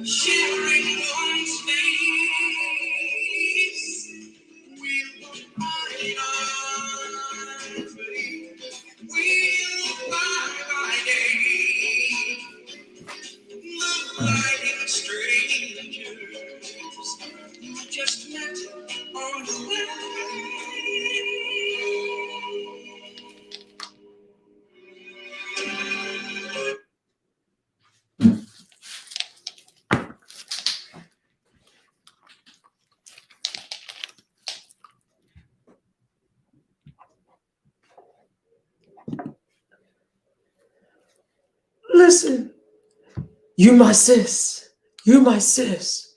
Shivering on space, we'll find our way. We'll find our day. Look like strangers just met on the way. Listen, you my sis. You my sis.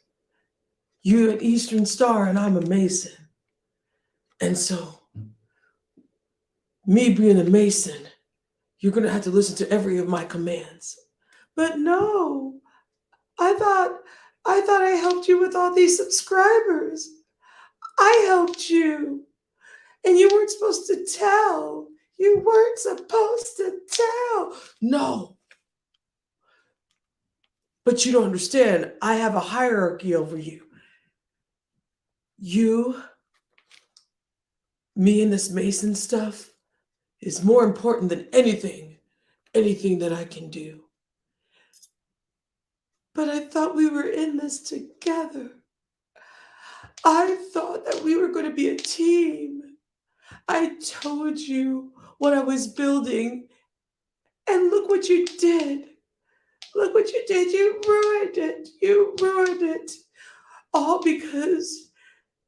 You an Eastern Star and I'm a Mason. And so, me being a Mason, you're going to have to listen to every of my commands. But no, I thought I helped you with all these subscribers. I helped you. And you weren't supposed to tell. You weren't supposed to tell. No. But you don't understand. I have a hierarchy over you. You, me and this Mason stuff is more important than anything that I can do. But I thought we were in this together. I thought that we were going to be a team. I told you what I was building, and look what you did. Look what you did. You ruined it. You ruined it. All because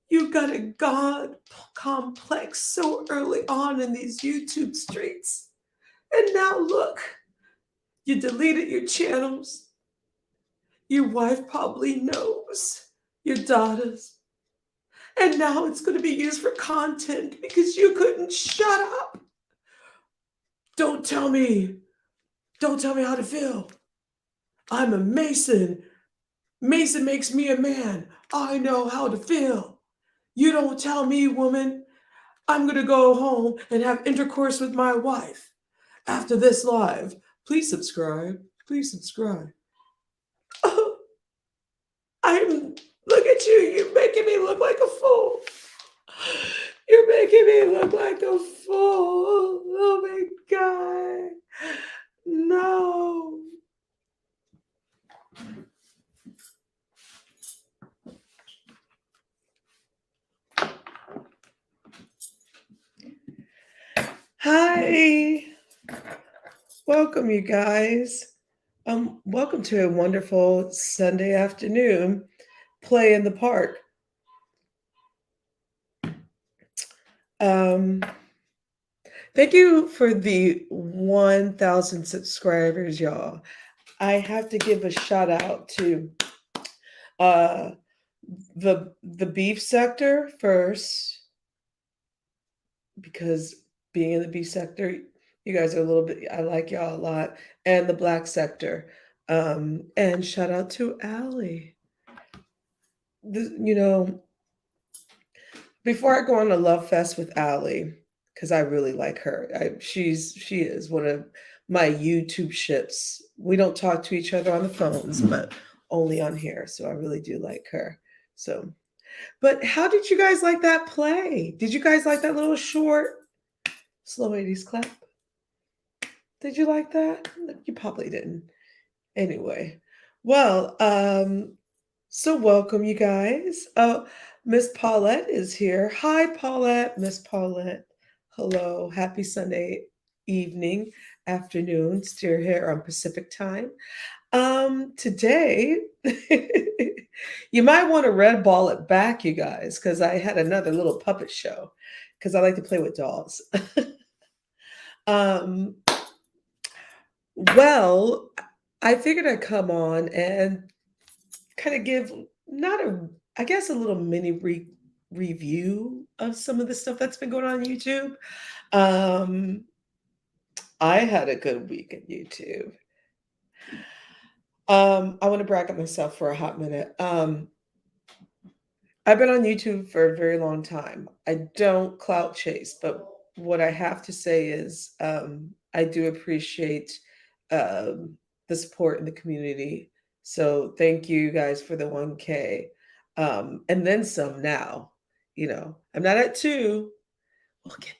you got a God complex so early on in these YouTube streets. And now look, you deleted your channels. Your wife probably knows. Your daughters. And now it's going to be used for content because you couldn't shut up. Don't tell me how to feel. I'm a Mason. Mason makes me a man. I know how to feel. You don't tell me, woman. I'm going to go home and have intercourse with my wife after this live. Please subscribe. Please subscribe. Oh, look at you. You're making me look like a fool. You're making me look like a fool. Oh my God. No. Hi. Welcome, you guys. Welcome to a wonderful Sunday afternoon play in the park. Thank you for the 1,000 subscribers, y'all. I have to give a shout out to the beef sector first, because being in the beef sector, you guys are a little bit, I like y'all a lot, and the black sector. And shout out to Allie. Before I go on a love fest with Allie, because I really like her. She is one of my YouTube ships. We don't talk to each other on the phones, but only on here. So I really do like her. So, but how did you guys like that play? Did you guys like that little short slow 80s clap? Did you like that? You probably didn't. Anyway, well, so welcome, you guys. Miss Paulette is here. Hi, Paulette. Miss Paulette. Hello. Happy Sunday evening, afternoon. Still here on Pacific time. Today, you might want to red ball it back, you guys, because I had another little puppet show, because I like to play with dolls. Well, I figured I'd come on and kind of give not a, I guess, a little mini review of some of the stuff that's been going on YouTube. Um, I had a good week at YouTube. I want to brag on myself for a hot minute. I've been on YouTube for a very long time. I don't clout chase, but what I have to say is I do appreciate the support in the community. So thank you guys for the 1K. And then some now. I'm not at 2. We'll get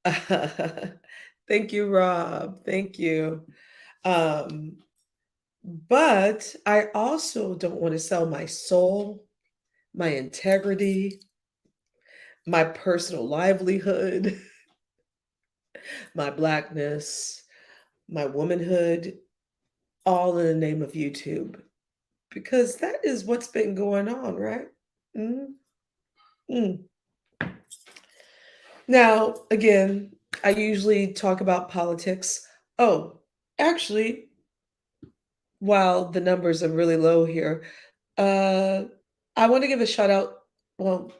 there. Thank you, Rob. Thank you. Um, but I also don't want to sell my soul, my integrity, my personal livelihood, my blackness, my womanhood, all in the name of YouTube. Because that is what's been going on, right? mm Mm. Now, again, I usually talk about politics. Oh, actually, while the numbers are really low here, uh, I want to give a shout out. Well,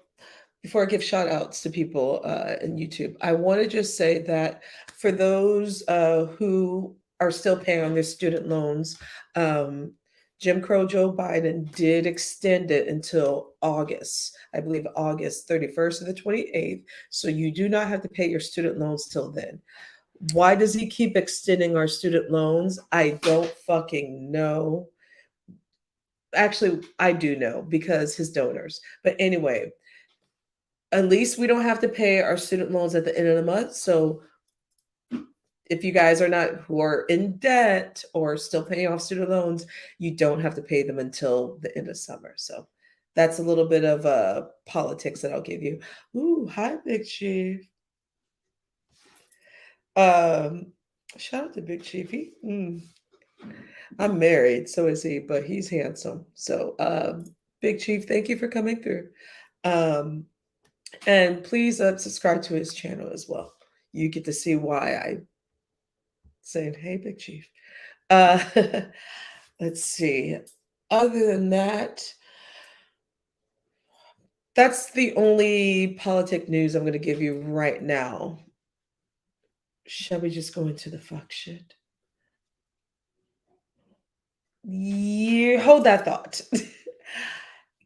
before I give shout outs to people in YouTube, I want to just say that for those who are still paying on their student loans, um, Jim Crow Joe Biden did extend it until August, I believe August 31st or the 28th. So you do not have to pay your student loans till then. Why does he keep extending our student loans? I don't fucking know. Actually, I do know because his donors. But anyway, at least we don't have to pay our student loans at the end of the month. So if you guys are not who are in debt or still paying off student loans, you don't have to pay them until the end of summer. So that's a little bit of politics that I'll give you. Ooh, hi, Big Chief. Um, Shout out to Big Chief. I'm married, so is he, but he's handsome. So, Big Chief, thank you for coming through. Um, and please subscribe to his channel as well. You get to see why I saying, "Hey, Big Chief." Uh, let's see. Other than that, that's the only politic news I'm going to give you right now. Shall we just go into the fuck shit? You hold that thought.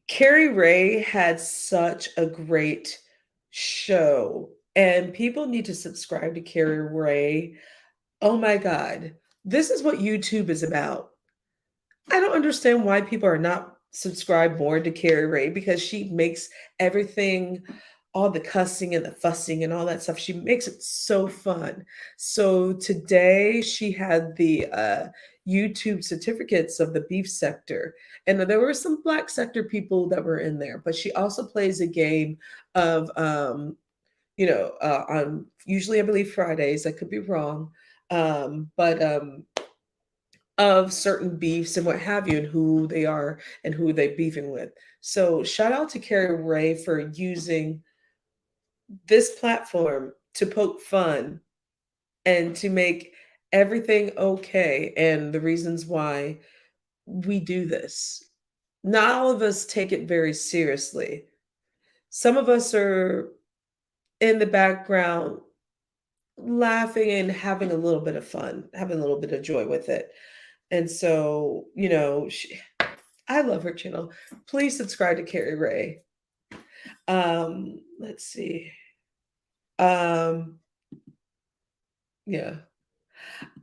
Carrie Ray had such a great show, and people need to subscribe to Carrie Ray. Oh my God. This is what YouTube is about. I don't understand why people are not subscribed more to Carrie Ray because she makes everything, all the cussing and the fussing and all that stuff. She makes it so fun. So today she had the YouTube certificates of the beef sector, and there were some black sector people that were in there. But she also plays a game of, on usually I believe Fridays. I could be wrong, but of certain beefs and what have you, and who they are and who they beefing with. So shout out to Carrie Ray for using this platform to poke fun and to make everything okay, and the reasons why we do this. Not all of us take it very seriously. Some of us are in the background laughing and having a little bit of fun, having a little bit of joy with it. And so, I love her channel. Please subscribe to Carrie Ray. Let's see. Um, yeah.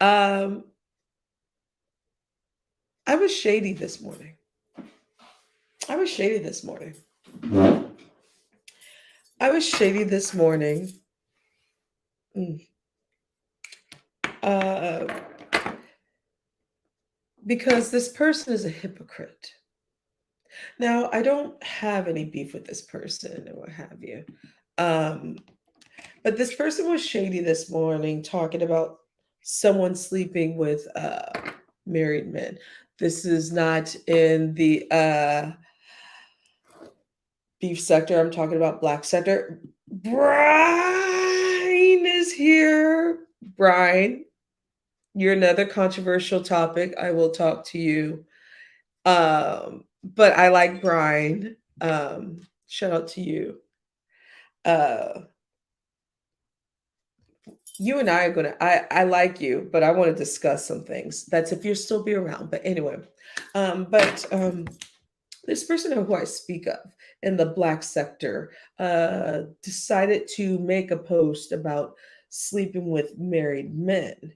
Um, I was shady this morning. I was shady this morning. I was shady this morning. Mm. Uh, because this person is a hypocrite. Now, I don't have any beef with this person or what have you. Um, but this person was shady this morning talking about someone sleeping with married men. This is not in the beef sector. I'm talking about black sector. Brian is here. Brian, You're another controversial topic. I will talk to you. But I like Brian. Shout out to you. Uh, you and I are gonna. I like you, but I want to discuss some things. That's if you'll still be around. But anyway, but this person who I speak of in the black sector decided to make a post about sleeping with married men.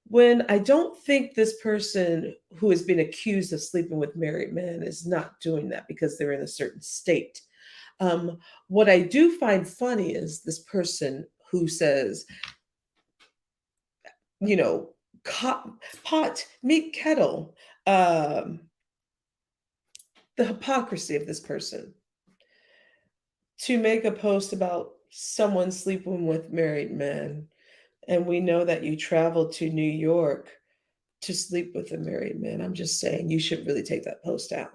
When I don't think this person who has been accused of sleeping with married men is not doing that because they're in a certain state. Um, what I do find funny is this person who says, you know, pot, meet kettle, um, the hypocrisy of this person to make a post about someone sleeping with married men. And we know that you traveled to New York to sleep with a married man. I'm just saying you should really take that post out.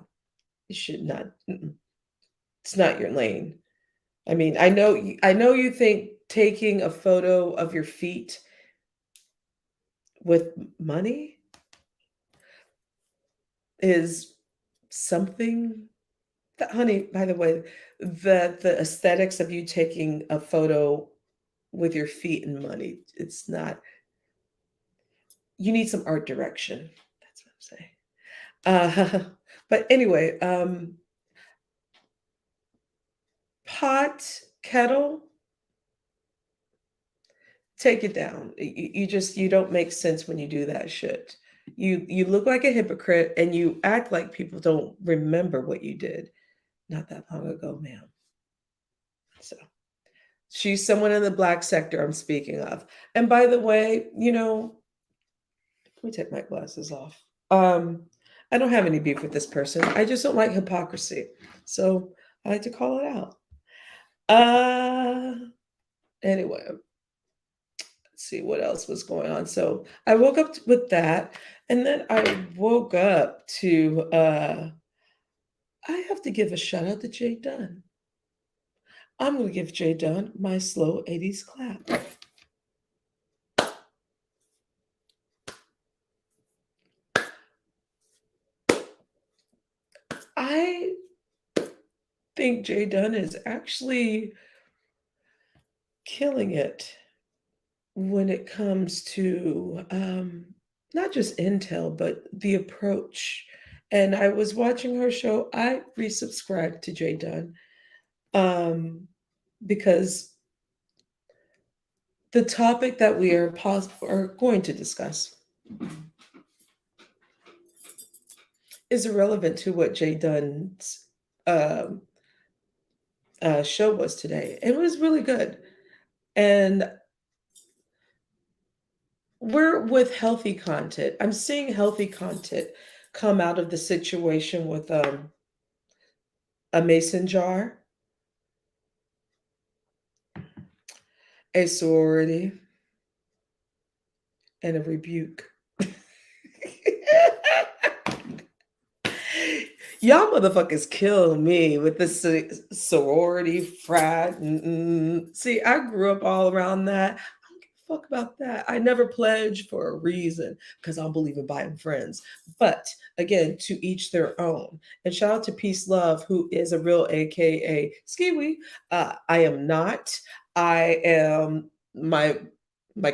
You should not. It's not your lane. I mean, I know you think taking a photo of your feet with money is something that, honey, by the way, the aesthetics of you taking a photo with your feet and money, it's not. You need some art direction. That's what I'm saying. But anyway, pot, kettle, take it down. You just you don't make sense when you do that shit. You look like a hypocrite and you act like people don't remember what you did not that long ago, ma'am. So she's someone in the black sector I'm speaking of. And by the way, let me take my glasses off. Um, I don't have any beef with this person. I just don't like hypocrisy. So I like to call it out. Anyway, see what else was going on. So I woke up with that, and then I woke up to I have to give a shout out to Jay Dunn. I'm gonna give Jay Dunn my slow 80s clap. I think Jay Dunn is actually killing it when it comes to not just intel, but the approach. And I was watching her show. I resubscribed to Jay Dunn um, because the topic that we are going to discuss is irrelevant to what Jay Dunn's um show was today. It was really good. And we're with healthy content. I'm seeing healthy content come out of the situation with a mason jar, a sorority, and a rebuke. Y'all motherfuckers kill me with this sorority, frat. See, I grew up all around that. I don't give a fuck about that. I never pledged for a reason because I don't believe in buying friends. But again, to each their own. And shout out to Peace Love, who is a real AKA Skiwi. I am not. I am my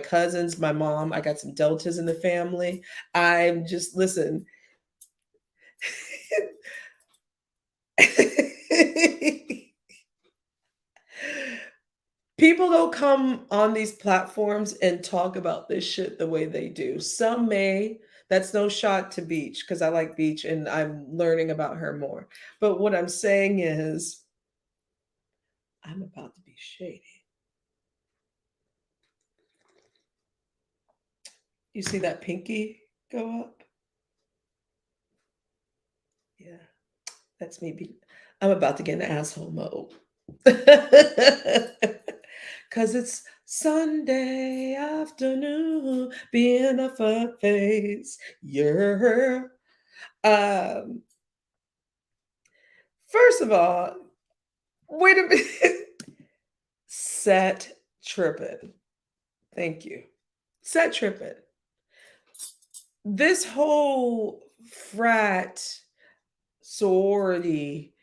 cousins, my mom. I got some deltas in the family. I'm just listen. People don't come on these platforms and talk about this shit the way they do. Some may. That's no shot to Beach because I like Beach and I'm learning about her more. But what I'm saying is, I'm about to be shady. You see that pinky go up? Yeah, that's me. I'm about to get in asshole mode. Cause it's Sunday afternoon, being a fuck face. Yeah. Um, First of all, wait a minute. Set tripping. Thank you. Set tripping. This whole frat sorority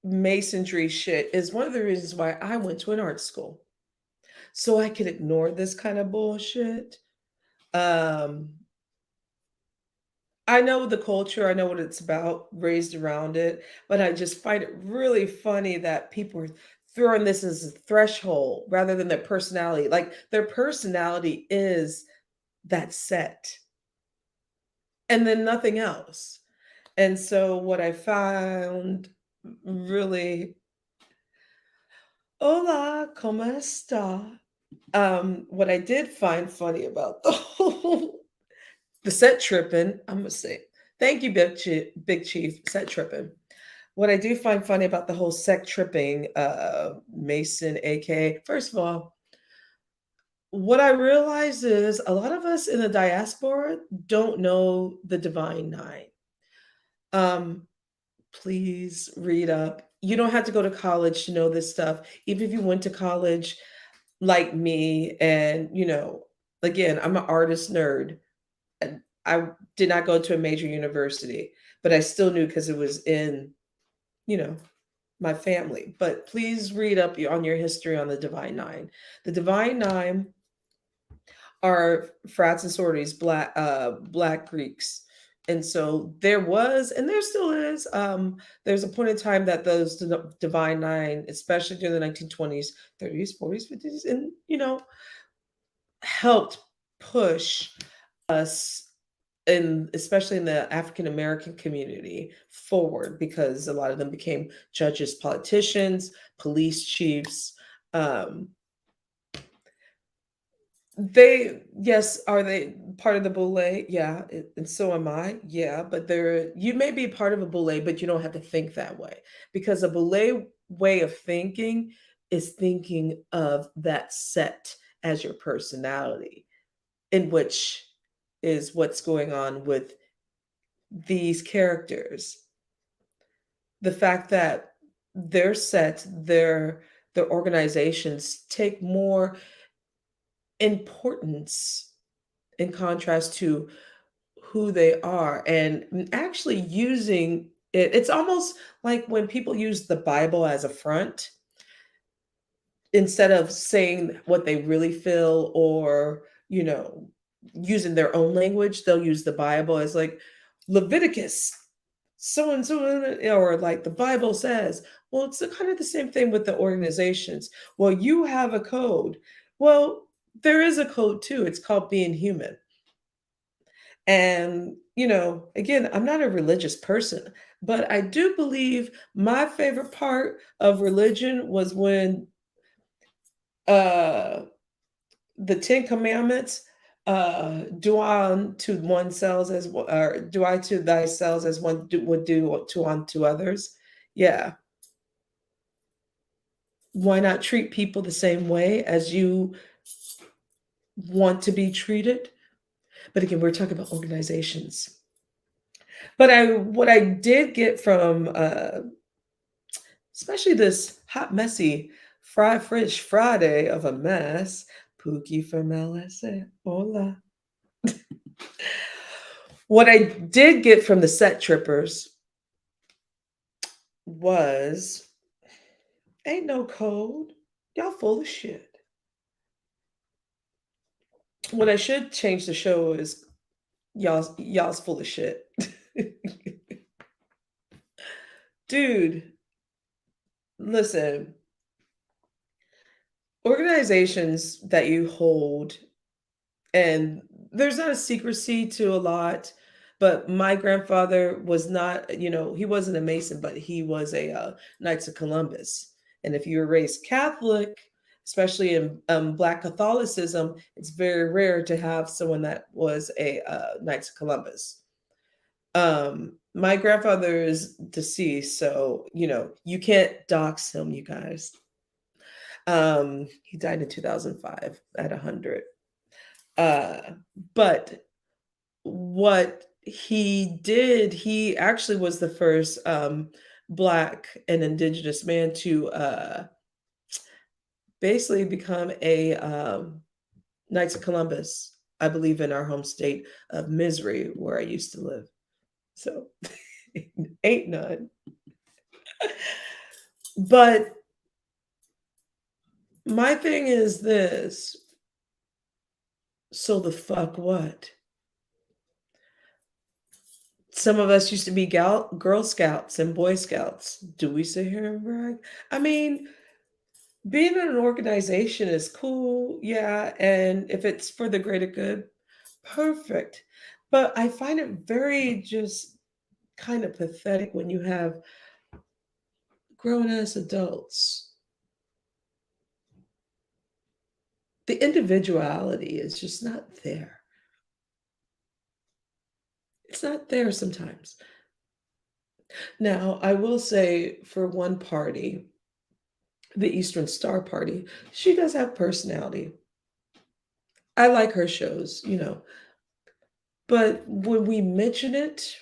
masonry shit is one of the reasons why I went to an art school. So I could ignore this kind of bullshit. Um, I know the culture, I know what it's about, raised around it, but I just find it really funny that people are throwing this as a threshold rather than their personality. Like their personality is that set and then nothing else. And so what I found really, hola, ¿cómo está? What I did find funny about the whole the set tripping, I'm gonna say, thank you, Big Chief, set tripping. What I do find funny about the whole sect tripping, Mason, aka, first of all, what I realize is a lot of us in the diaspora don't know the Divine Nine. Um, please read up. You don't have to go to college to know this stuff. Even if you went to college like me, and again, I'm an artist nerd. And I did not go to a major university, but I still knew because it was in, you know, my family. But please read up on your history on the Divine Nine. The Divine Nine are frats and sororities, black Greeks. And so there was, and there still is, there's a point in time that those Divine Nine, especially during the 1920s, 30s, 40s, 50s, and helped push us, and especially in the African American community, forward because a lot of them became judges, politicians, police chiefs. Um, they, yes, are they part of the boule? Yeah, and so am I. Yeah, but you may be part of a boule, but you don't have to think that way because a boule way of thinking is thinking of that set as your personality, in which is what's going on with these characters. The fact that their set, their organizations take more importance in contrast to who they are, and actually using it. It's almost like when people use the Bible as a front instead of saying what they really feel, or using their own language. They'll use the Bible as like Leviticus so and so, or like the Bible says. Well, it's kind of the same thing with the organizations. Well, you have a code. Well, there is a code too. It's called being human. And again, I'm not a religious person, but I do believe my favorite part of religion was when uh the Ten Commandments, do unto oneself as or do I to thyself as one would do to unto others. Yeah, why not treat people the same way as you want to be treated? But again, we're talking about organizations. But what I did get from, especially this hot, messy, fried French Friday of a mess, Pookie from LSA, hola. What I did get from the set trippers was ain't no code. Y'all full of shit. What I should change the show is y'all's full of shit. Dude, listen, organizations that you hold, and there's not a secrecy to a lot, but my grandfather was not, he wasn't a Mason, but he was a Knights of Columbus. And if you were raised Catholic, especially in Black Catholicism, it's very rare to have someone that was a Knights of Columbus. My grandfather is deceased, so you can't dox him, you guys. He died in 2005 at 100. Uh, but what he did, he actually was the first Black and Indigenous man to basically become a Knights of Columbus. I believe in our home state of misery where I used to live. So ain't none. But my thing is this, so the fuck what? Some of us used to be Girl Scouts and Boy Scouts. Do we sit here and brag? I mean, being in an organization is cool, yeah, and if it's for the greater good, perfect. But I find it very just kind of pathetic when you have grown ass adults. The individuality is just not there. It's not there sometimes. Now, I will say for one party, the Eastern Star Party, she does have personality. I like her shows, you know. But when we mention it,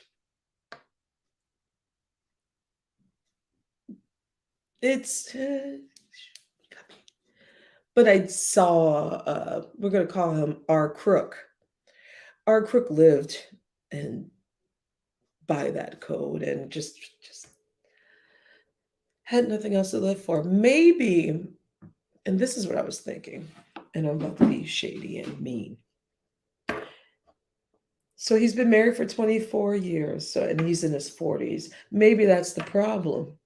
it's but I saw we're gonna call him our crook. Our crook lived and by that code and just had nothing else to live for. Maybe, and this is what I was thinking, and I'm about to be shady and mean. So he's been married for 24 years, so and he's in his 40s. Maybe that's the problem.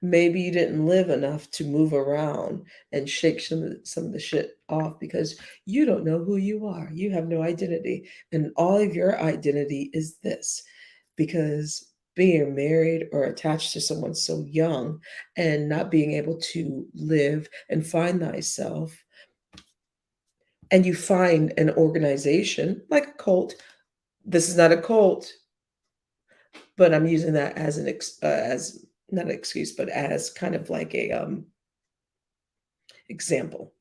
Maybe you didn't live enough to move around and shake some of the shit off because you don't know who you are. You have no identity. And all of your identity is this because being married or attached to someone so young and not being able to live and find thyself, and you find an organization like a cult. This is not a cult, but I'm using that as as not an excuse, but as kind of like a example.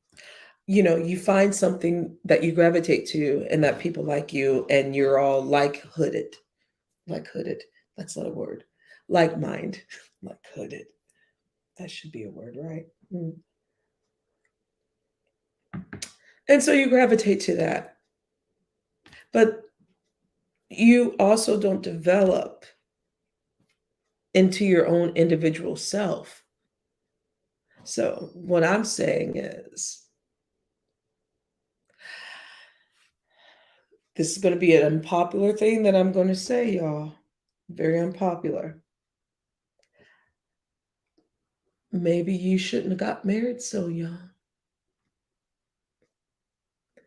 You know, you find something that you gravitate to, and that people like you, and you're all like hooded. That's not a word. Like mind, like hooded. That should be a word, right? Mm. And so you gravitate to that, but you also don't develop into your own individual self. So what I'm saying is, this is going to be an unpopular thing that I'm going to say, y'all. Very unpopular. Maybe you shouldn't have got married so young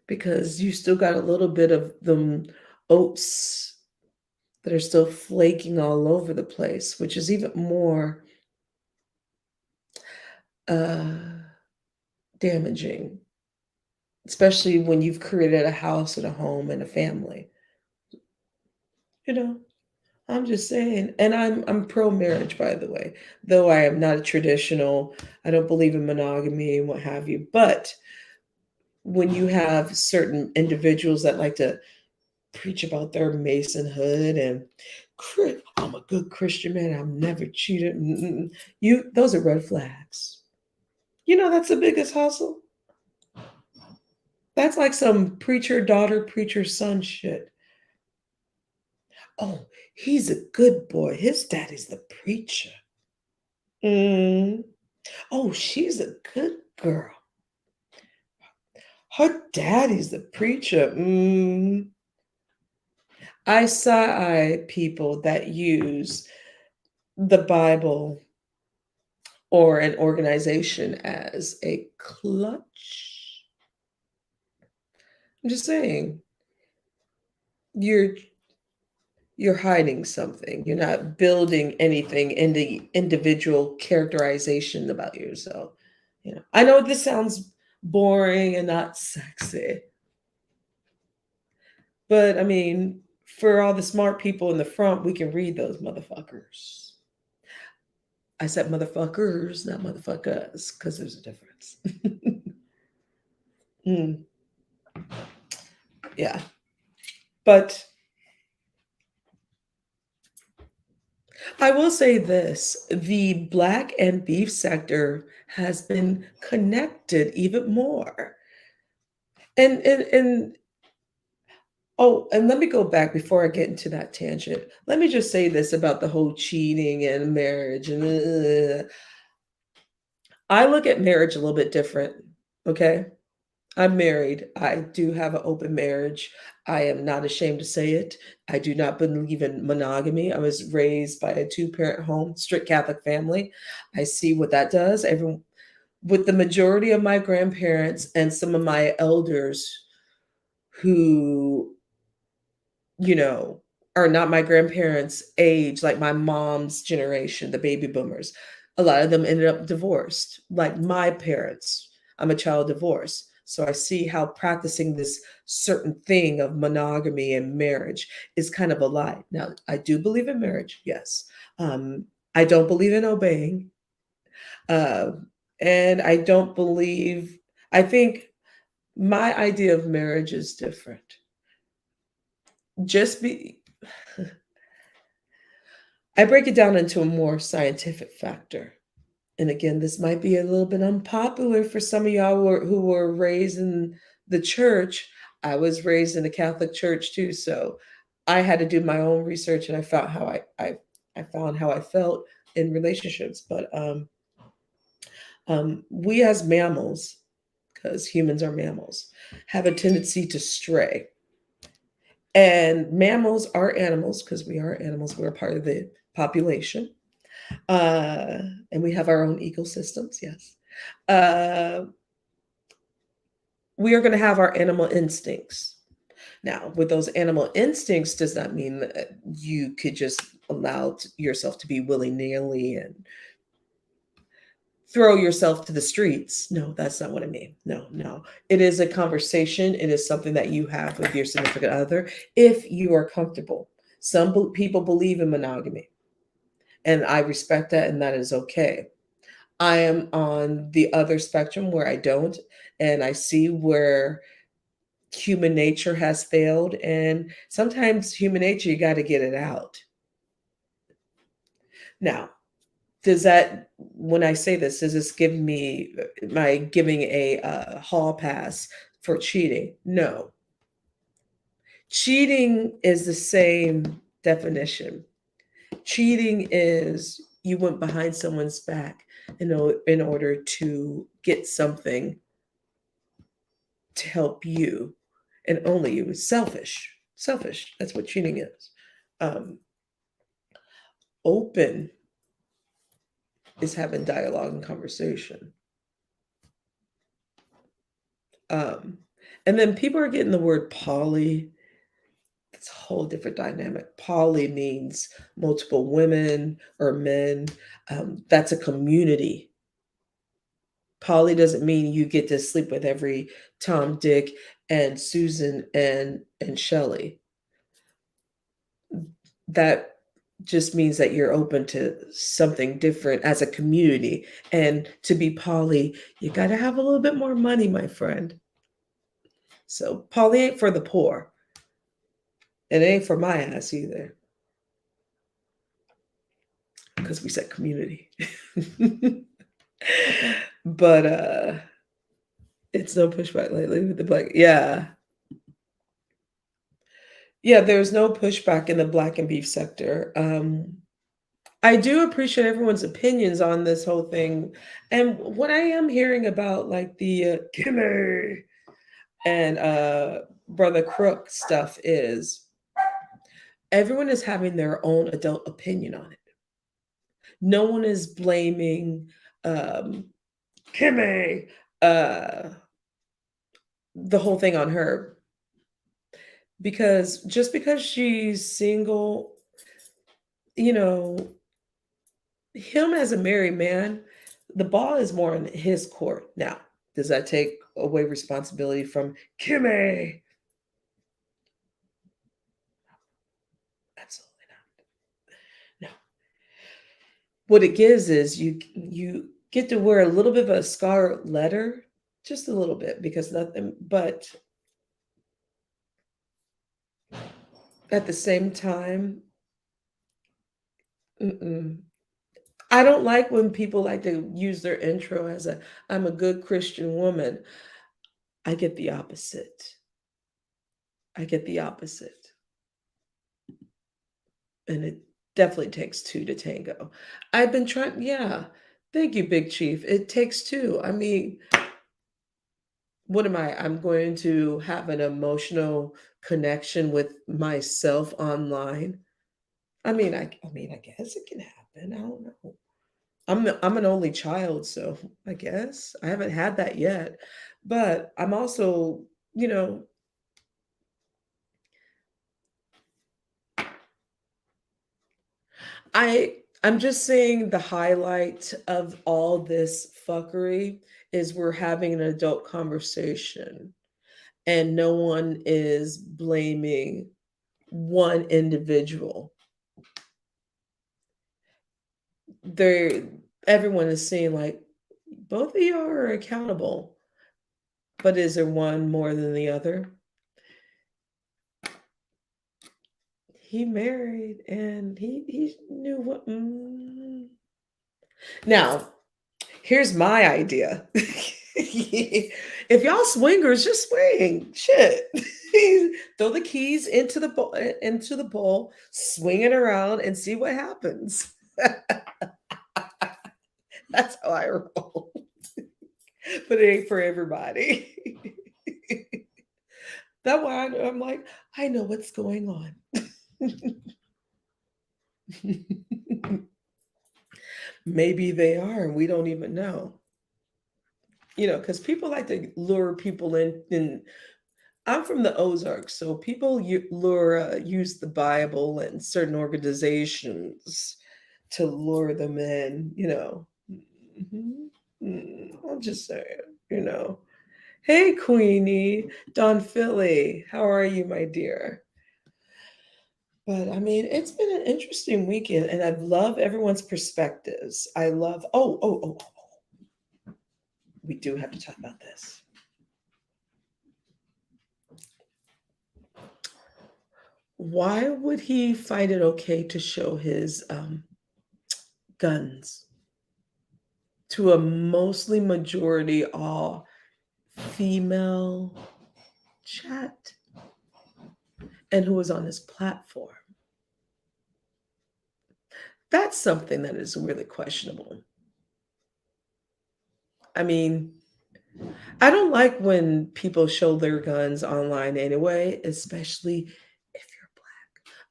because you still got a little bit of them oats that are still flaking all over the place, which is even more uh, damaging, especially when you've created a house and a home and a family. You know, I'm just saying, and I'm pro marriage, by the way, though I am not a traditional. I don't believe in monogamy and what have you. But when you have certain individuals that like to preach about their masonhood and I'm a good Christian man, I'm never cheated. You, those are red flags. You know, that's the biggest hustle. That's like some preacher daughter, preacher son shit. Oh, he's a good boy. His daddy's the preacher. Mm. Oh, she's a good girl. Her daddy's the preacher. Mm. I side people that use the Bible or an organization as a clutch. I'm just saying, you're you're hiding something. You're not building anything in the individual characterization about yourself. You know, I know this sounds boring and not sexy, but I mean, for all the smart people in the front, we can read those motherfuckers. I said motherfuckers, not motherfuckers, because there's a difference. Mm, yeah. But I will say this, the black and beef sector has been connected even more. And oh, and let me go back before I get into that tangent. Let me just say this about the whole cheating and marriage and I look at marriage a little bit different. Okay. I'm married. I do have an open marriage. I am not ashamed to say it. I do not believe in monogamy. I was raised by a two-parent home, strict Catholic family. I see what that does. With the majority of my grandparents and some of my elders who, you know, are not my grandparents' age, like my mom's generation, the baby boomers. A lot of them ended up divorced, like my parents. I'm a child divorce. So I see how practicing this certain thing of monogamy and marriage is kind of a lie. Now, I do believe in marriage, yes. I don't believe in obeying. Uh, and I don't believe, I think my idea of marriage is different. Just be, I break it down into a more scientific factor. And again, this might be a little bit unpopular for some of y'all who were raised in the church. I was raised in the Catholic Church too, so I had to do my own research, and I found how I found how I felt in relationships. But we as mammals, because humans are mammals, have a tendency to stray. And mammals are animals because we are animals. We're part of the population. uh, and we have our own ecosystems. Yes, uh, we are going to have our animal instincts. Now, with those animal instincts, does not mean that you could just allow yourself to be willy nilly and throw yourself to the streets. No, that's not what I mean. No, no. It is a conversation. It is something that you have with your significant other if you are comfortable. Some people believe in monogamy, and I respect that, and that is okay. I am on the other spectrum where I don't, and I see where human nature has failed. And sometimes human nature, you got to get it out. Now, does that, when I say this, does this give me, am I giving a hall pass for cheating? No. Cheating is the same definition. Cheating is you went behind someone's back in order to get something to help you and only you. Is selfish. Selfish. That's what cheating is. Um, Open is having dialogue and conversation. Um, and then people are getting the word poly. It's a whole different dynamic. Poly means multiple women or men. That's a community. Poly doesn't mean you get to sleep with every Tom, Dick, and Susan and Shelley. That just means that you're open to something different as a community. And to be poly, you got to have a little bit more money, my friend. So poly ain't for the poor. And it ain't for my ass either, because we said community. But it's no pushback lately with the black. Yeah. Yeah, there's no pushback in the black and beef sector. I do appreciate everyone's opinions on this whole thing. And what I am hearing about, like the Kimmy and Brother Crook stuff, is everyone is having their own adult opinion on it. No one is blaming um, Kimmy, uh, the whole thing on her, because just because she's single, you know, him as a married man, the ball is more in his court. Now, does that take away responsibility from Kimmy? Absolutely not. No. What it gives is you get to wear a little bit of a scarlet letter, just a little bit, because nothing. But at the same time, mm-mm. I don't like when people like to use their intro as a "I'm a good Christian woman." I get the opposite. I get the opposite. And it definitely takes two to tango. I've been trying, yeah. Thank you, Big Chief. It takes two. I mean, what am I? I'm going to have an emotional connection with myself online. I guess it can happen. I don't know. I'm an only child, so I guess I haven't had that yet. But I'm also, you know, I'm just saying the highlight of all this fuckery is we're having an adult conversation and no one is blaming one individual. They're Everyone is saying like both of you are accountable, but is there one more than the other? He married and he knew what. Now, here's my idea. If y'all swingers, just swing. Shit. Throw the keys into the bowl, swing it around, and see what happens. That's how I roll. But it ain't for everybody. That why I'm like, I know what's going on. Maybe they are, and we don't even know. Because people like to lure people in. And I'm from the Ozarks, so people use the Bible and certain organizations to lure them in. Mhm. I'm just saying. Hey, Queenie, Don Philly, how are you, my dear? But I mean, it's been an interesting weekend, and I love everyone's perspectives. I love. We do have to talk about this. Why would he find it okay to show his guns to a mostly majority all female chat and who was on his platform? That's something that is really questionable. I mean, I don't like when people show their guns online anyway, especially if you're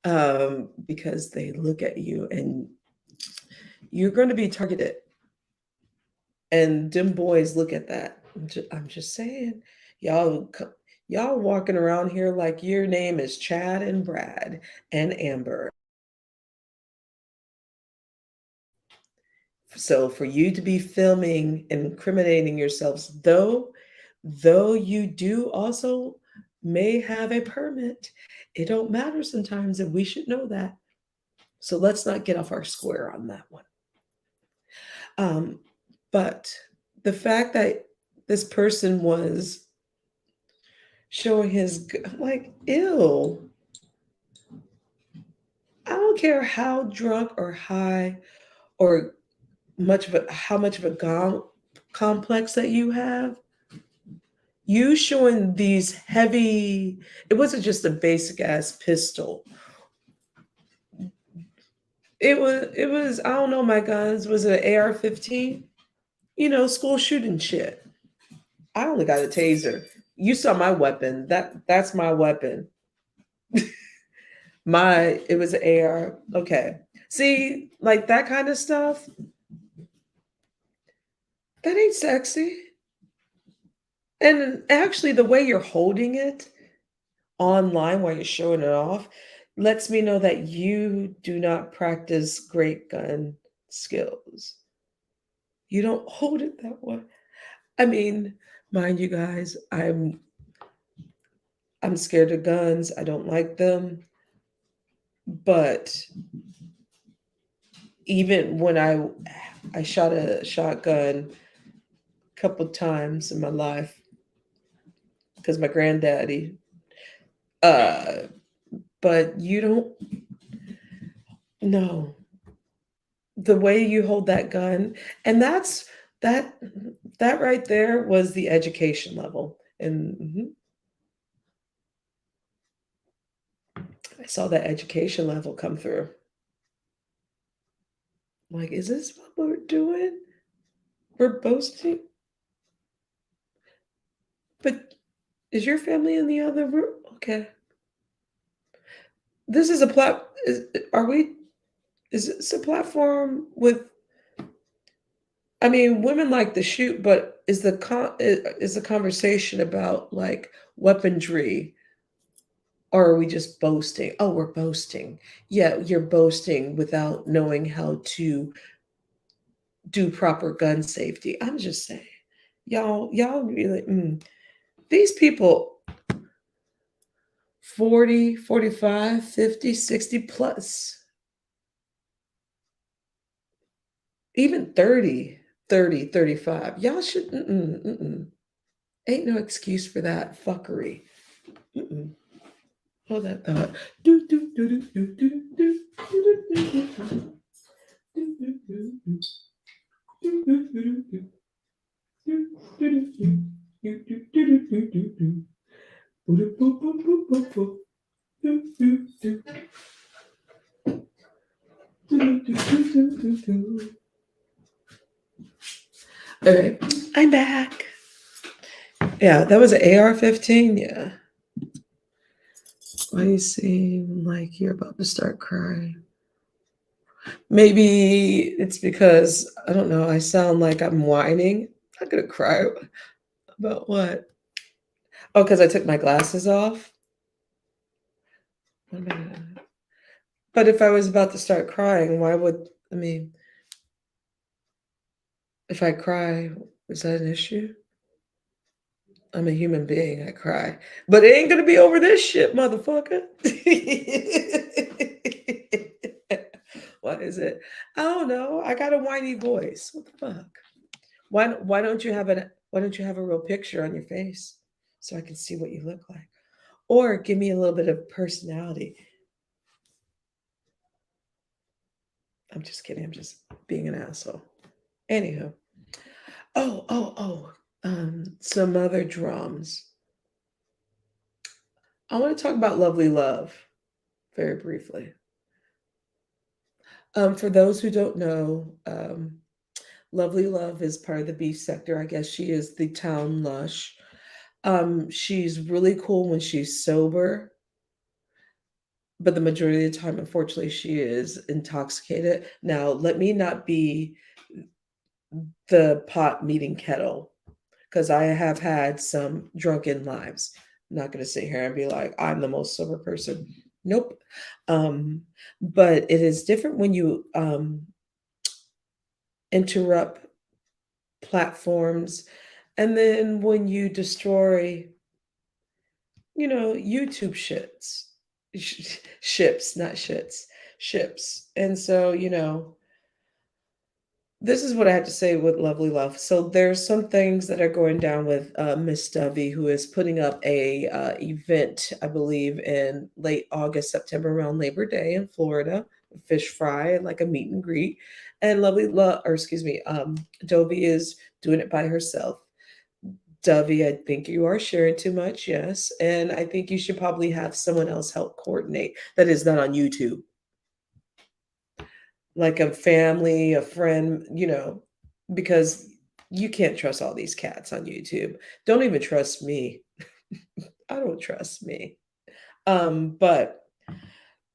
black, because they look at you and you're going to be targeted. And them boys look at that. I'm just saying, y'all, y'all walking around here like your name is Chad and Brad and Amber. So for you to be filming and incriminating yourselves, though you do also may have a permit, it don't matter sometimes, and we should know that. So let's not get off our square on that one. Um, but the fact that this person was showing I'm like, ew. I don't care how drunk or high or how much of a complex that you have. You showing these heavy, it wasn't just a basic ass pistol. It was, I don't know my guns. Was it an AR-15? School shooting shit. I only got a taser. You saw my weapon. That's my weapon. It was an AR. Okay. See, like that kind of stuff, that ain't sexy. And actually the way you're holding it online while you're showing it off lets me know that you do not practice great gun skills. You don't hold it that way. I mean, mind you guys, I'm scared of guns. I don't like them. But even when I shot a shotgun a couple times in my life because my granddaddy, uh but you don't know the way you hold that gun. And that that right there was the education level. And I saw that education level come through. Like, is this what we're doing? We're boasting. But is your family in the other room? Okay. This is a are we, is this a platform with, I mean, women like to shoot, but is the conversation about like weaponry, or are we just boasting? Oh, we're boasting. Yeah, you're boasting without knowing how to do proper gun safety. I'm just saying. Y'all really, these people 40, 45, 50, 60 plus, even 30, 30, 35. Y'all should, ain't no excuse for that fuckery. Mm-mm. Hold that thought. Do, do, do, do, do, do, do, do, do, do, do. Okay, I'm back. Yeah, that was an AR-15. Yeah. Why you seem like you're about to start crying? Maybe it's because I don't know. I sound like I'm whining. I'm not gonna cry about what? Oh, because I took my glasses off. What am I gonna- But if I was about to start crying, why would I mean? If I cry, is that an issue? I'm a human being. I cry, but it ain't gonna be over this shit, motherfucker. What is it? I don't know. I got a whiny voice. What the fuck? Why don't you have a real picture on your face so I can see what you look like? Or give me a little bit of personality. I'm just kidding. I'm just being an asshole. Anywho. Some other drums. I want to talk about Lovely Love very briefly. For those who don't know, Lovely Love is part of the beef sector. I guess she is the town lush. She's really cool when she's sober, but the majority of the time, unfortunately, she is intoxicated. Now, let me not be the pot meeting kettle, because I have had some drunken lives. I'm not going to sit here and be like, I'm the most sober person. Nope. Um, but it is different when you interrupt platforms, and then when you destroy, YouTube ships, not shits, ships. And so, this is what I have to say with Lovely Love. So there's some things that are going down with Miss Dovey, who is putting up a event, I believe, in late August, September, around Labor Day in Florida, a fish fry and like a meet and greet. And Lovely Love, or excuse me, Dovey is doing it by herself. Dovey, I think you are sharing too much, yes, and I think you should probably have someone else help coordinate. That is not on YouTube, like a family, a friend, because you can't trust all these cats on YouTube. Don't even trust me. I don't trust me. But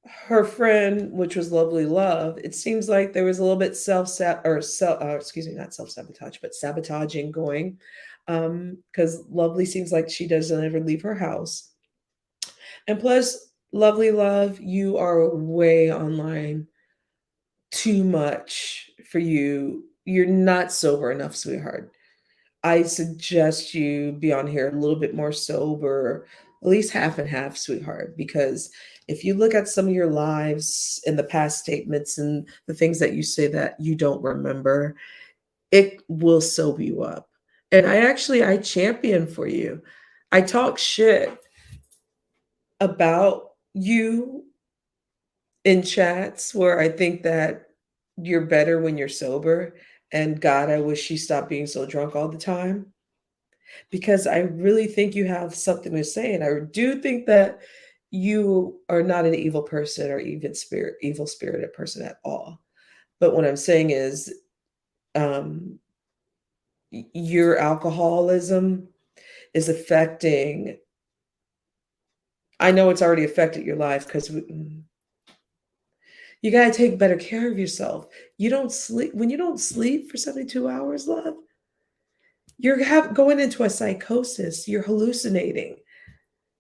her friend, which was Lovely Love, it seems like there was a little bit excuse me, not self sabotage, but sabotaging going. Because Lovely seems like she doesn't ever leave her house, and plus, Lovely Love, you are way online too much for you. You're not sober enough, sweetheart. I suggest you be on here a little bit more sober, at least half and half, sweetheart, because if you look at some of your lives in the past statements and the things that you say that you don't remember, it will sober you up. And I champion for you. I talk shit about you in chats where I think that you're better when you're sober. And God, I wish she stopped being so drunk all the time. because I really think you have something to say, and I do think that you are not an evil person or evil spirited person at all. But what I'm saying is, um, your alcoholism is affecting. I know it's already affected your life because you got to take better care of yourself. You don't sleep when you don't sleep for 72 hours, love. Going into a psychosis. You're hallucinating.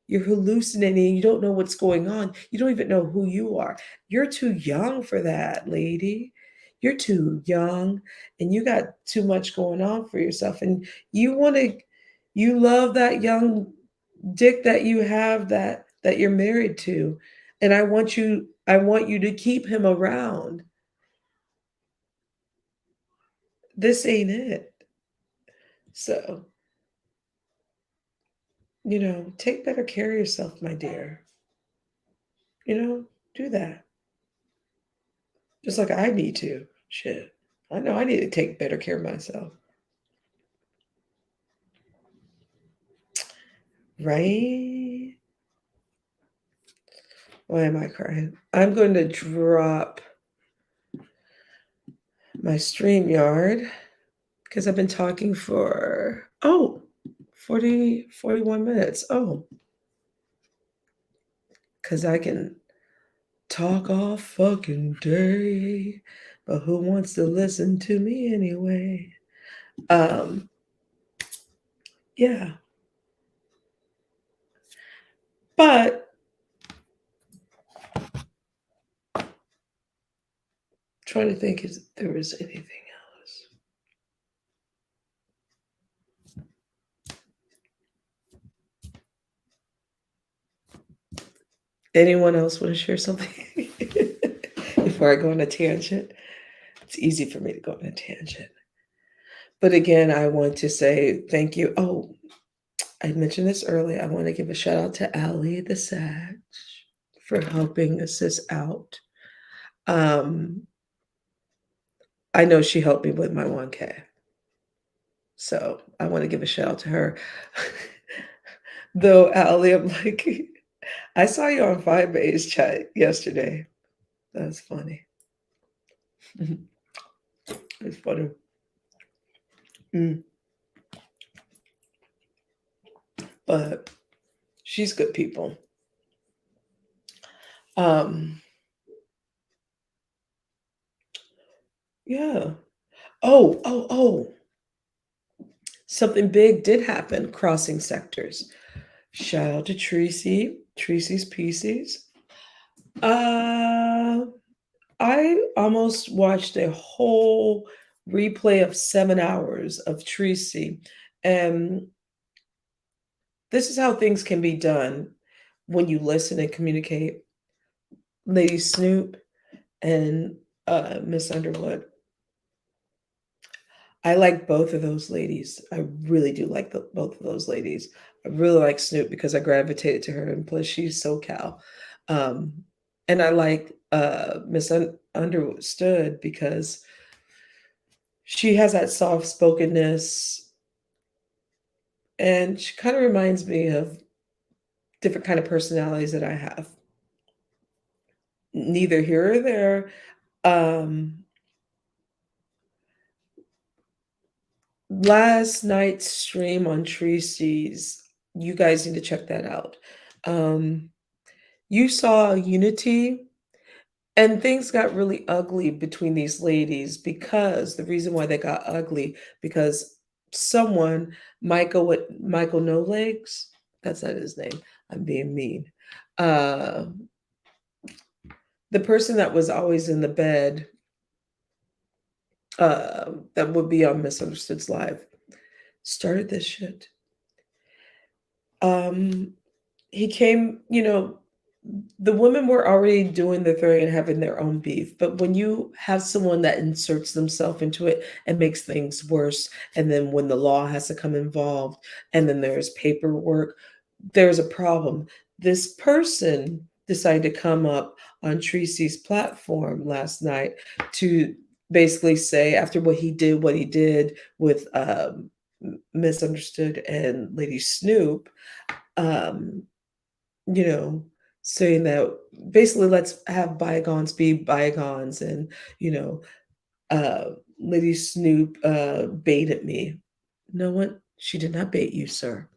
You're hallucinating. You don't know what's going on. You don't even know who you are. You're too young for that, lady. You're too young and you got too much going on for yourself. And you want to, you love that young dick that you have that you're married to. And I want you to keep him around. This ain't it. So, take better care of yourself, my dear. Do that. Just like I need to. Shit. I know I need to take better care of myself. Right? Why am I crying? I'm going to drop my StreamYard because I've been talking for 41 minutes. Oh, because I can talk all fucking day. But who wants to listen to me anyway? Um, yeah. But trying to think if there was anything else. Anyone else want to share something before I go on a tangent? It's easy for me to go on a tangent. But again, I want to say thank you. Oh, I mentioned this earlier. I want to give a shout out to Allie the Sag for helping assist out. Um, I know she helped me with my 1K. So I want to give a shout out to her. Though, Allie, I'm like, I saw you on Firebase chat yesterday. That's funny. It's funny. Mm. But she's good people. Um, yeah. Oh. Something big did happen crossing sectors. Shout out to Tracy's Pieces. Uh, I almost watched a whole replay of 7 hours of Tracy. And this is how things can be done when you listen and communicate. Lady Snoop and Miss Underwood. I like both of those ladies. I really do like both of those ladies. I really like Snoop because I gravitated to her, and plus she's SoCal. Um, and I like Miss Understood because she has that soft spokenness, and she kind of reminds me of different kind of personalities that I have. Neither here or there. Um, Last night's stream on Tracy's, you guys need to check that out. Um, you saw unity, and things got really ugly between these ladies because the reason why they got ugly because someone, Michael No Legs, that's not his name. I'm being mean. Uh, the person that was always in the bed, that would be on Misunderstood's live, started this shit. Um, he came, the women were already doing the thing and having their own beef. But when you have someone that inserts themselves into it and makes things worse, and then when the law has to come involved, and then there's paperwork, there's a problem. This person decided to come up on Tracy's platform last night to basically say, after what he did with Misunderstood and Lady Snoop, um, you know, saying that basically let's have bygones be bygones, and you know, uh, Lady Snoop baited me. No one, she did not bait you, sir.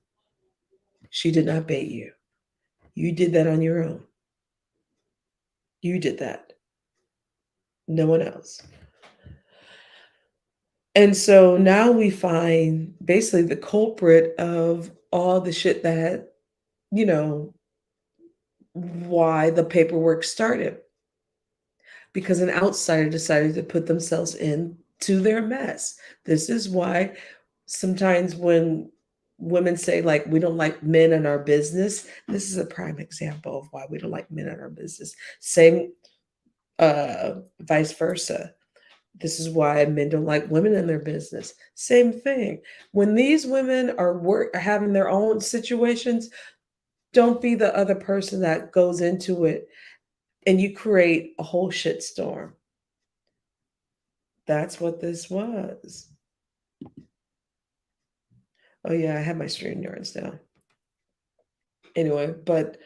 She did not bait you. You did that on your own. You did that. No one else. And so now we find basically the culprit of all the shit that, you know, why the paperwork started. Because an outsider decided to put themselves into their mess. This is why sometimes when women say, like, we don't like men in our business, this is a prime example of why we don't like men in our business. Same, vice versa. This is why men don't like women in their business. Same thing. When these women are having their own situations, don't be the other person that goes into it and you create a whole shitstorm. That's what this was. Oh yeah, I have my string yarns down. Anyway, but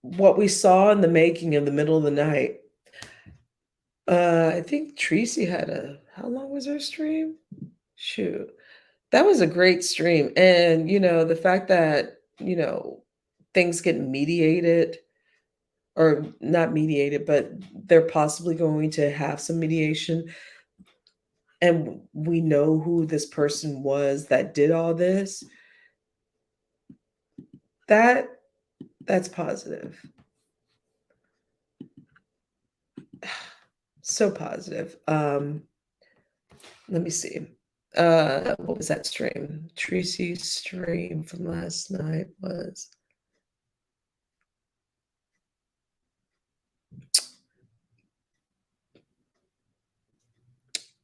what we saw in the making in the middle of the night, I think Tracy had a, how long was her stream? Shoot. That was a great stream. And, the fact that, things get mediated, or not mediated, but they're possibly going to have some mediation. And we know who this person was that did all this. That that's positive. So positive. Let me see. What was that stream? Tracy's stream from last night was,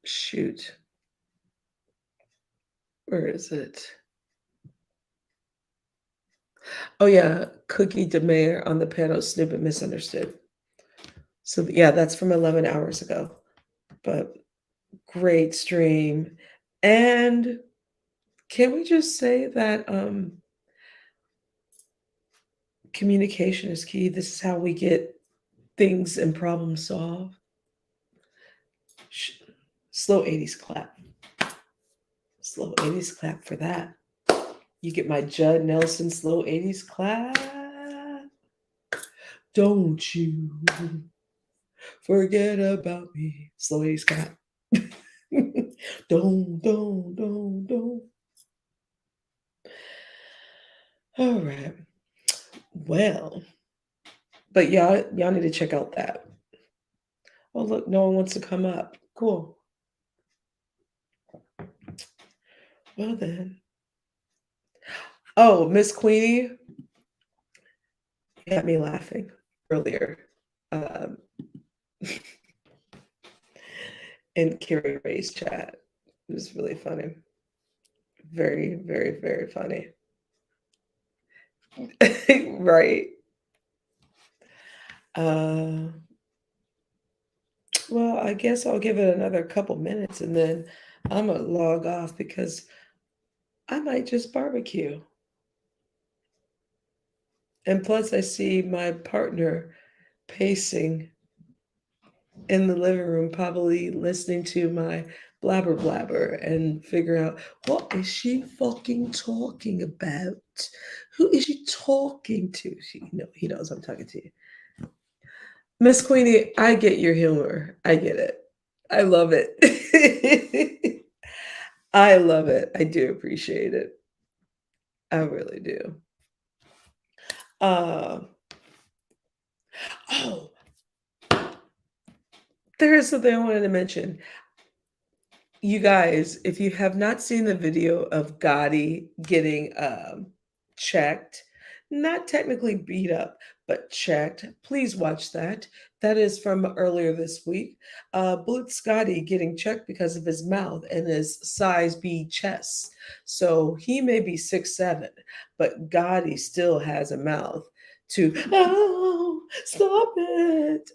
shoot. Where is it? Oh yeah, Cookie DeMayer on the panel, Snoop and Misunderstood. So yeah, that's from 11 hours ago. But great stream. And can we just say that communication is key? This is how we get things and problems solved. Slow 80s clap. Slow 80s clap for that. You get my Judd Nelson slow 80s clap. Don't you forget about me. Slow 80s clap. Don't. All right. Well, but y'all need to check out that. Oh, look, no one wants to come up. Cool. Well, then. Oh, Miss Queenie had me laughing earlier. Um, in Carrie Ray's chat. It was really funny. Very, very, very funny. Right. Uh, well, I guess I'll give it another couple minutes and then I'm gonna log off because I might just barbecue. And plus, I see my partner pacing in the living room, probably listening to my blabber blabber and figure out what is she fucking talking about? Who is she talking to? He knows I'm talking to you. Miss Queenie, I get your humor. I get it. I love it. I love it. I do appreciate it. I really do. Uh, oh, there is something I wanted to mention. You guys, if you have not seen the video of Gotti getting checked, not technically beat up, but checked, please watch that. That is from earlier this week. Blitz Gotti getting checked because of his mouth and his size B chest. So he may be 6'7", but Gotti still has a mouth to, oh, stop it.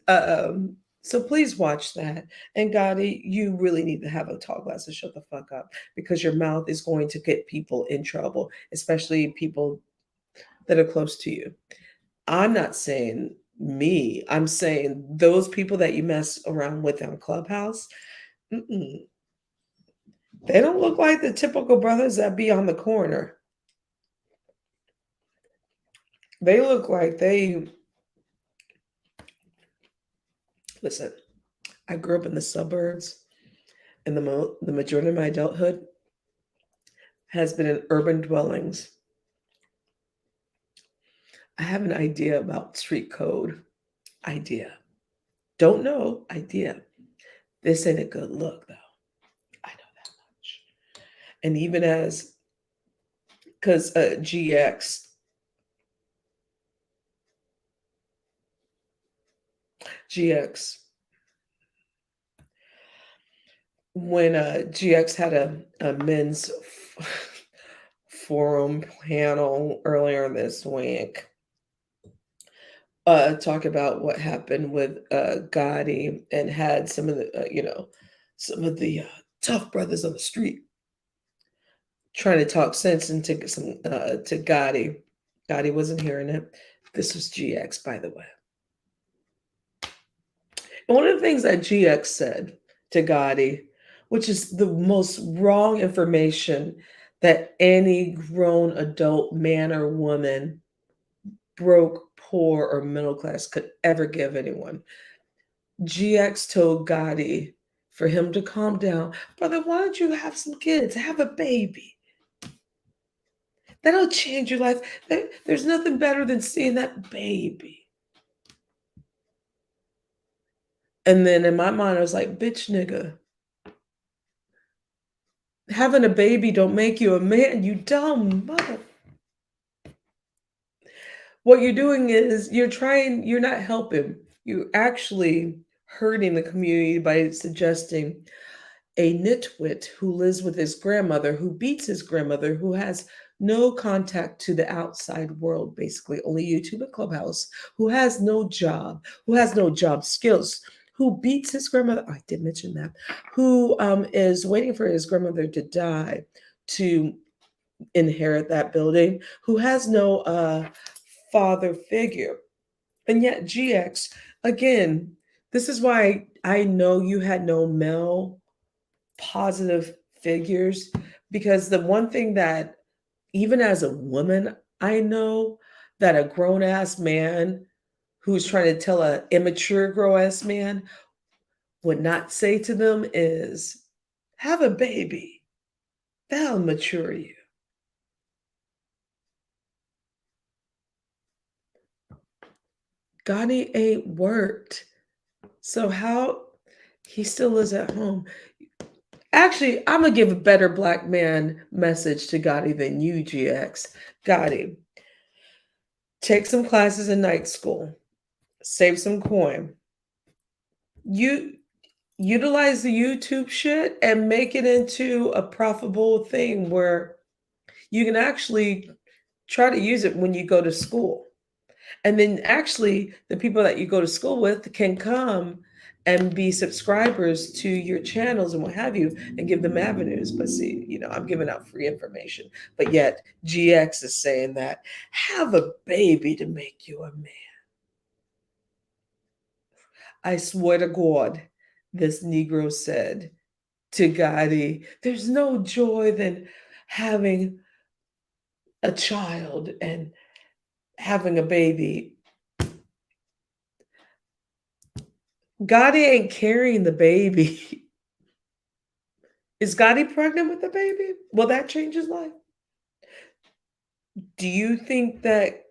So please watch that. And Gotti, you really need to have a tall glass to shut the fuck up because your mouth is going to get people in trouble, especially people that are close to you. I'm not saying me. I'm saying those people that you mess around with on Clubhouse. Mm-mm. They don't look like the typical brothers that be on the corner. They look like they listen. I grew up in the suburbs, and the majority of my adulthood has been in urban dwellings. I have an idea about street code. Idea. Don't know. Idea. This ain't a good look, though. I know that much. And even as, because GX, when GX had a men's forum panel earlier this week, talk about what happened with Gotti and had some of the, some of the tough brothers on the street trying to talk sense into some to Gotti. Gotti wasn't hearing it. This was GX, by the way. And one of the things that GX said to Gotti, which is the most wrong information that any grown adult man or woman, broke, poor, or middle class, could ever give anyone. GX told Gotti for him to calm down. Brother, why don't you have some kids? Have a baby. That'll change your life. There's nothing better than seeing that baby. And then in my mind, I was like, bitch, nigga, having a baby don't make you a man, you dumb mother. What you're doing is you're not helping. You're actually hurting the community by suggesting a nitwit who lives with his grandmother, who beats his grandmother, who has no contact to the outside world, basically, only YouTube and Clubhouse, who has no job, who has no job skills, who beats his grandmother. I did mention that. Who is waiting for his grandmother to die to inherit that building, who has no father figure. And yet, GX, again, this is why I know you had no male positive figures, because the one thing that even as a woman I know that a grown ass man who's trying to tell a immature grown ass man would not say to them is have a baby, that'll mature you. Gotti ain't worked, so how he still lives at home. Actually, I'm gonna give a better black man message to Gotti than you, GX. Gotti, take some classes in night school, save some coin. You utilize the YouTube shit and make it into a profitable thing where you can actually try to use it when you go to school. And then actually the people that you go to school with can come and be subscribers to your channels and what have you and give them avenues. But see, I'm giving out free information. But yet GX is saying that have a baby to make you a man. I swear to God, this Negro said to Gotti, there's no joy than having a child and having a baby. Gotti ain't carrying the baby. Is Gotti pregnant with the baby? Will that change his life? Do you think that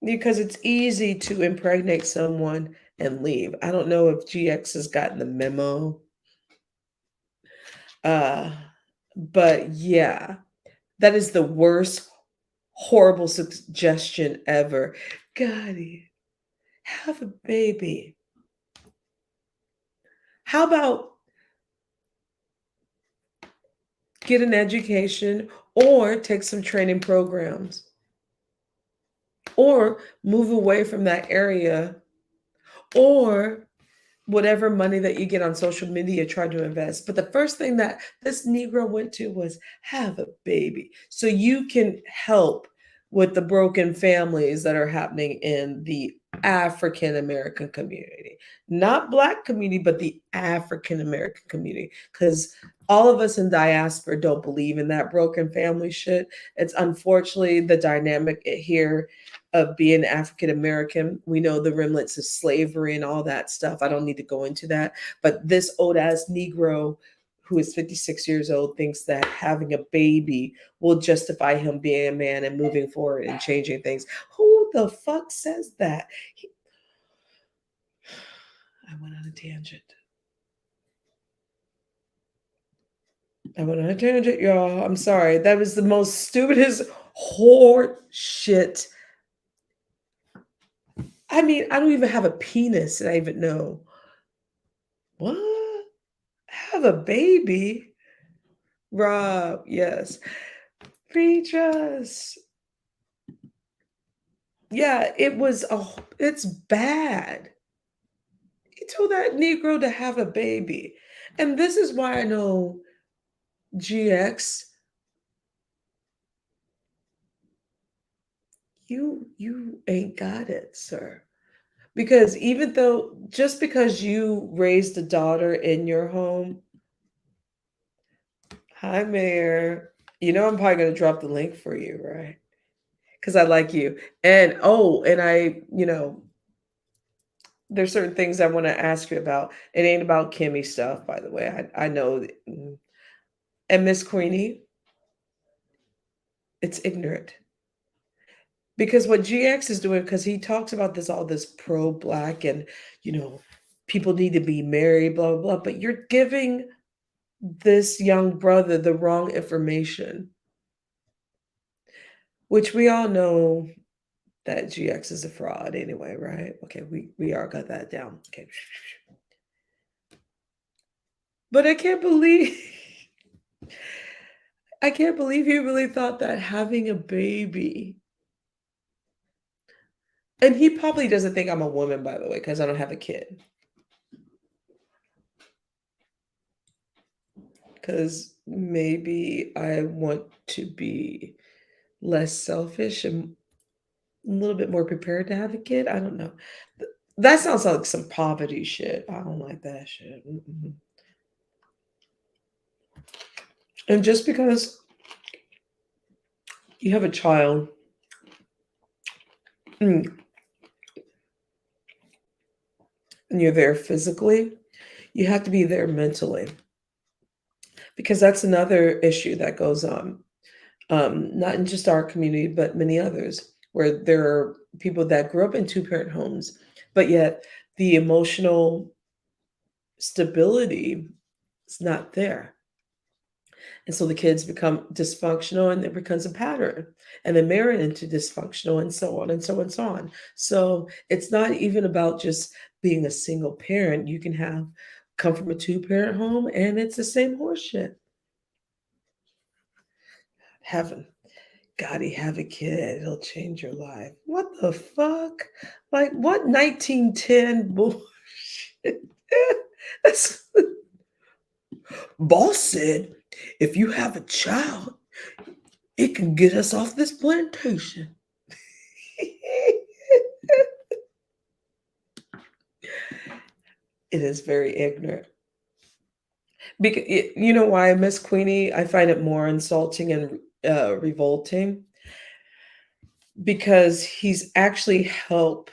because it's easy to impregnate someone and leave? I don't know if GX has gotten the memo. Uh, but yeah, that is the worst, horrible suggestion ever. Gotti, have a baby. How about get an education or take some training programs or move away from that area or whatever money that you get on social media, try to invest. But the first thing that this Negro went to was have a baby so you can help with the broken families that are happening in the African American community. Not Black community, but the African American community. Because all of us in diaspora don't believe in that broken family shit. It's unfortunately the dynamic here of being African American. We know the remnants of slavery and all that stuff. I don't need to go into that. But this old ass Negro who is 56 years old thinks that having a baby will justify him being a man and moving forward and changing things. Who the fuck says that? I went on a tangent. I went on a tangent, y'all. I'm sorry. That was the most stupidest whore shit. I mean, I don't even have a penis, and I even know. What? Have a baby? Rob, yes. Reach us. Yeah, it's bad. He told that Negro to have a baby. And this is why I know GX, you ain't got it, sir. Because even though just because you raised a daughter in your home, hi Mayor, you know I'm probably gonna drop the link for you, right? Because I like you. And oh, and there's certain things I want to ask you about. It ain't about Kimmy stuff, by the way. I know. And Miss Queenie, it's ignorant. Because what GX is doing, because he talks about this all this pro-black and you know, people need to be married, blah blah blah. But you're giving this young brother the wrong information, which we all know that GX is a fraud anyway, right? Okay, we all got that down. Okay. But I can't believe he really thought that having a baby, and he probably doesn't think I'm a woman, by the way, because I don't have a kid. Because maybe I want to be less selfish and a little bit more prepared to have a kid. I don't know. That sounds like some poverty shit. I don't like that shit. Mm-mm. And just because you have a child, mm, and you're there physically, you have to be there mentally. Because that's another issue that goes on, not in just our community, but many others, where there are people that grew up in two parent homes, but yet the emotional stability is not there. And so the kids become dysfunctional and it becomes a pattern. And then marry into dysfunctional and so on and so on and so on. So it's not even about just being a single parent. You can have come from a two-parent home and it's the same horseshit. Heaven. Gotta have a kid, it'll change your life. What the fuck? Like what 1910 bullshit? That's boss said if you have a child, it can get us off this plantation. It is very ignorant. Because you know why, Miss Queenie, I find it more insulting and revolting because he's actually helped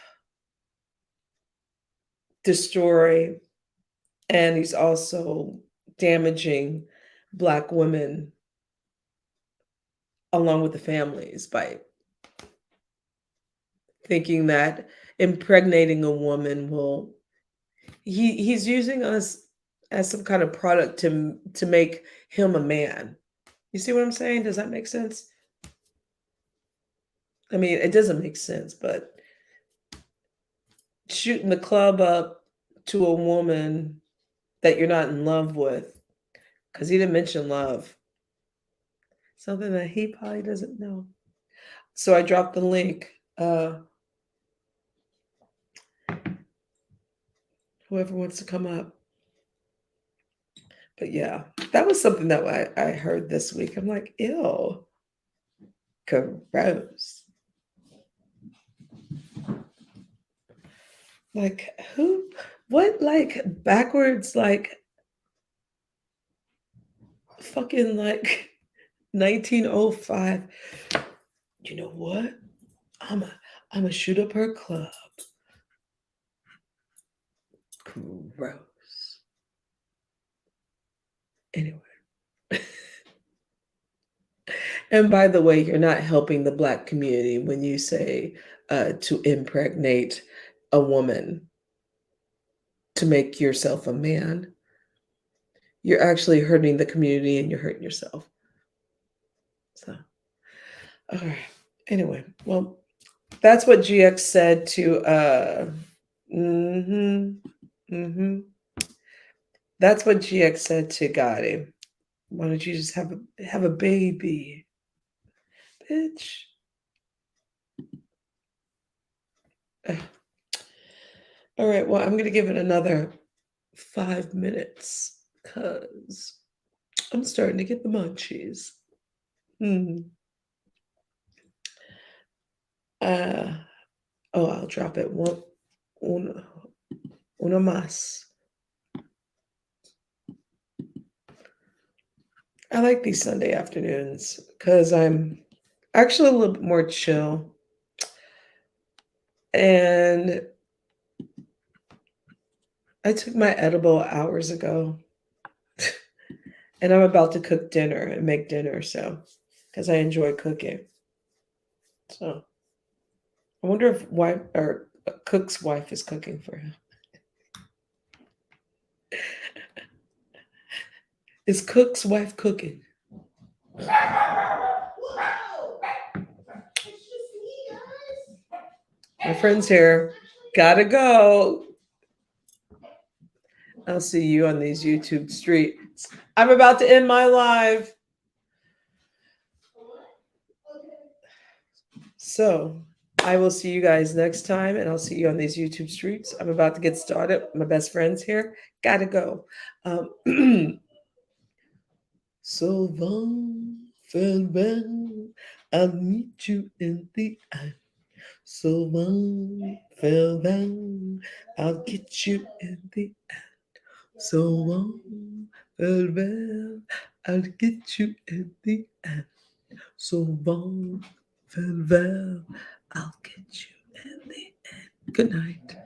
destroy and he's also damaging Black women along with the families by thinking that impregnating a woman will he's using us as some kind of product to make him a man. You see what I'm saying? Does that make sense? I mean, it doesn't make sense, but shooting the club up to a woman that you're not in love with, because he didn't mention love, something that he probably doesn't know. So I dropped the link. Whoever wants to come up. But yeah, that was something that I heard this week. I'm like, ew, gross. Like who? What? Like backwards? Like fucking like 1905. You know what? I'm a I'm a shoot up her club. Gross. Anyway. And by the way, you're not helping the black community when you say to impregnate a woman to make yourself a man. You're actually hurting the community and you're hurting yourself. So, all right. Anyway, well, that's what GX said to mm-hmm, mm-hmm. That's what GX said to Gotti. Why don't you just have a baby, bitch? Ugh. All right. Well, I'm gonna give it another 5 minutes because I'm starting to get the munchies. Hmm. Uh, oh, I'll drop it. Uno, uno más. I like these Sunday afternoons because I'm actually a little bit more chill. And I took my edible hours ago and I'm about to cook dinner and make dinner. So, because I enjoy cooking. So, I wonder if wife or cook's wife is cooking for him. Is cook's wife cooking? My friend's here. Gotta go. I'll see you on these YouTube streets. I'm about to end my live. So I will see you guys next time, and I'll see you on these YouTube streets. I'm about to get started. My best friend's here. Gotta go. So farewell. I'll meet you in the end. So farewell. I'll get you in the end. So farewell. I'll get you in the end. So farewell. I'll get you in the end. Good night.